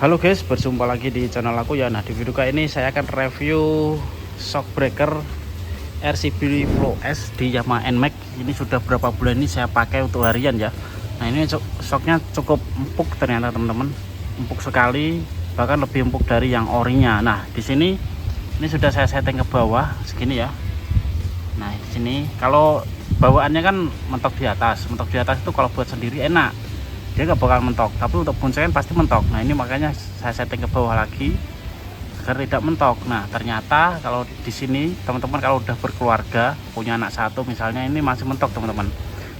Halo guys, berjumpa lagi di channel aku ya. Nah, di video kali ini saya akan review shock breaker RCB Flow S di Yamaha NMAX. Ini sudah berapa bulan ini saya pakai untuk harian ya. Nah, ini shocknya cukup empuk ternyata teman-teman, empuk sekali, bahkan lebih empuk dari yang orinya. Nah, di sini ini sudah saya setting ke bawah segini ya. Nah, di sini kalau bawaannya kan mentok di atas itu kalau buat sendiri enak, dia nggak bakal mentok, tapi untuk boncengan pasti mentok. Nah, ini makanya saya setting ke bawah lagi agar tidak mentok. Nah, ternyata kalau di sini teman-teman kalau udah berkeluarga, punya anak satu misalnya, ini masih mentok teman-teman.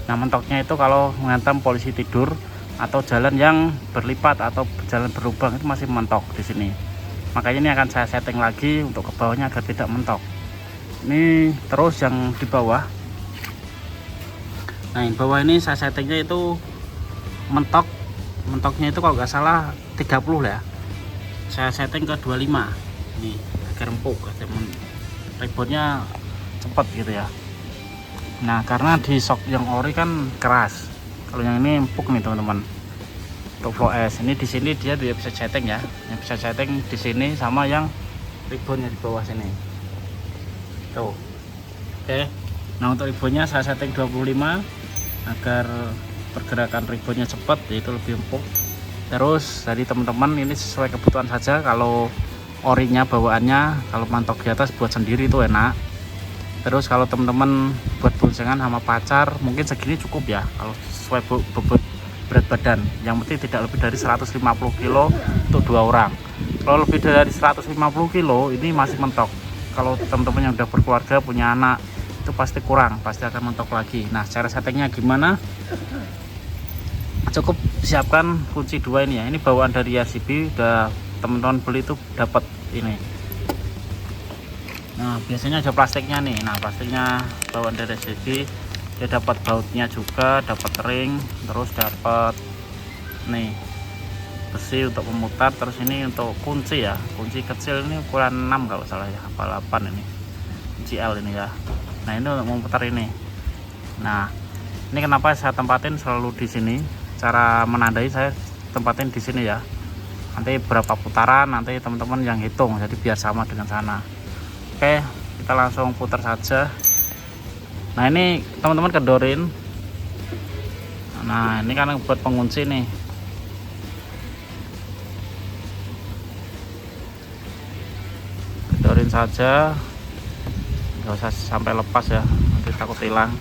Nah, mentoknya itu kalau menghantam polisi tidur atau jalan yang berlipat atau jalan berlubang, itu masih mentok di sini. Makanya ini akan saya setting lagi untuk ke bawahnya agar tidak mentok. Ini terus yang di bawah. Nah, yang bawah ini saya settingnya itu mentoknya itu kalau nggak salah 30 ya, saya setting ke 25 ini agar empuk, ribonnya cepet gitu ya. Nah, karena di shock yang ori kan keras, kalau yang ini empuk nih teman-teman. Untuk Flow S ini di sini dia bisa setting ya, yang bisa setting di sini sama yang ribonnya di bawah sini tuh. Oke, nah untuk ribonnya saya setting 25 agar pergerakan ribonnya cepat, yaitu lebih empuk. Terus dari teman-teman ini sesuai kebutuhan saja. Kalau orinya bawaannya kalau mantok di atas buat sendiri itu enak. Terus kalau teman-teman buat boncengan sama pacar mungkin segini cukup ya, kalau sesuai bobot berat badan. Yang penting tidak lebih dari 150 kilo untuk 2 orang. Kalau lebih dari 150 kilo ini masih mentok. Kalau teman-teman yang udah berkeluarga, punya anak, itu pasti kurang, pasti akan mentok lagi. Nah, cara settingnya gimana? Cukup siapkan kunci 2 ini ya. Ini bawaan dari RCB, udah teman-teman beli itu dapat ini. Nah, biasanya ada plastiknya nih. Nah, plastiknya bawaan dari RCB, dia dapat bautnya juga, dapat ring, terus dapat nih besi untuk memutar. Terus ini untuk kunci ya, kunci kecil ini ukuran 6 kalau salah ya, apa 8 ini, kunci L ini ya. Nah, ini untuk memutar ini. Nah, ini kenapa saya tempatin selalu di sini. Cara menandai saya tempatin di sini ya. Nanti berapa putaran nanti teman-teman yang hitung, jadi biar sama dengan sana. Oke, kita langsung putar saja. Nah, ini teman-teman kedorin. Nah, ini kan buat pengunci nih. Kedorin saja, nggak usah sampai lepas ya, nanti takut hilang.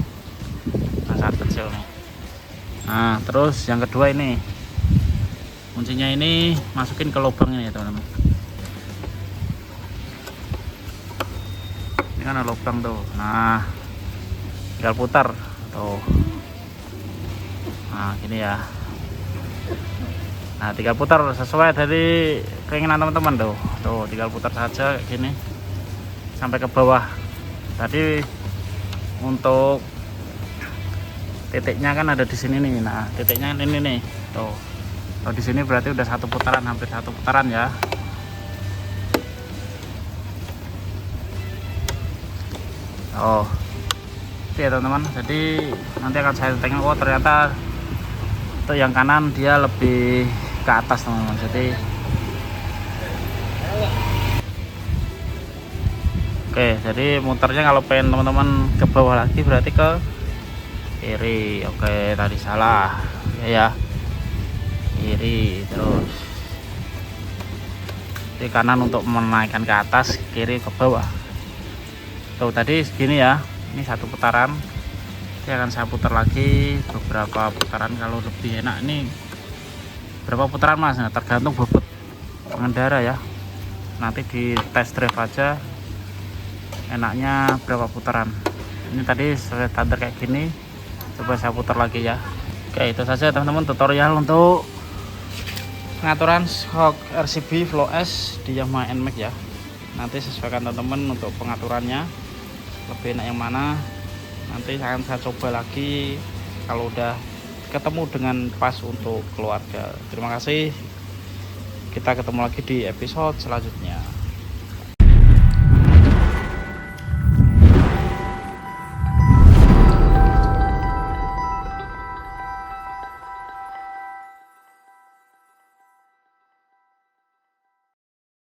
Nah, sangat kecil nih. Nah, terus yang kedua ini kuncinya ini masukin ke lubang ini ya teman-teman. Ini kan ada lubang tuh. Nah, tinggal putar tuh. Nah, gini ya. Nah, tinggal putar sesuai dari keinginan teman-teman tuh. Tuh, tinggal putar saja kayak gini sampai ke bawah. Tadi untuk titiknya kan ada di sini nih. Nah, titiknya ini nih tuh. Kalau di sini berarti udah satu putaran, hampir satu putaran ya. Oh, itu ya teman-teman. Jadi nanti akan saya tengok. Oh, ternyata itu yang kanan dia lebih ke atas teman-teman. Jadi oke, jadi muternya kalau pengen teman-teman ke bawah lagi berarti ke kiri. Oke, tadi salah ya, kiri terus di kanan untuk menaikkan ke atas, kiri ke bawah. Tuh tadi segini ya, ini satu putaran. Ini akan saya putar lagi beberapa putaran. Kalau lebih enak ini berapa putaran mas? Nah, tergantung bobot pengendara ya, nanti di test drive aja enaknya berapa putaran. Ini tadi standar kayak gini, coba saya putar lagi ya. Oke, itu saja teman-teman tutorial untuk pengaturan shock RCB Flow S di Yamaha NMAX ya. Nanti sesuaikan teman-teman untuk pengaturannya, lebih enak yang mana. Nanti akan saya coba lagi kalau udah ketemu dengan pas untuk keluarga. Terima kasih, kita ketemu lagi di episode selanjutnya.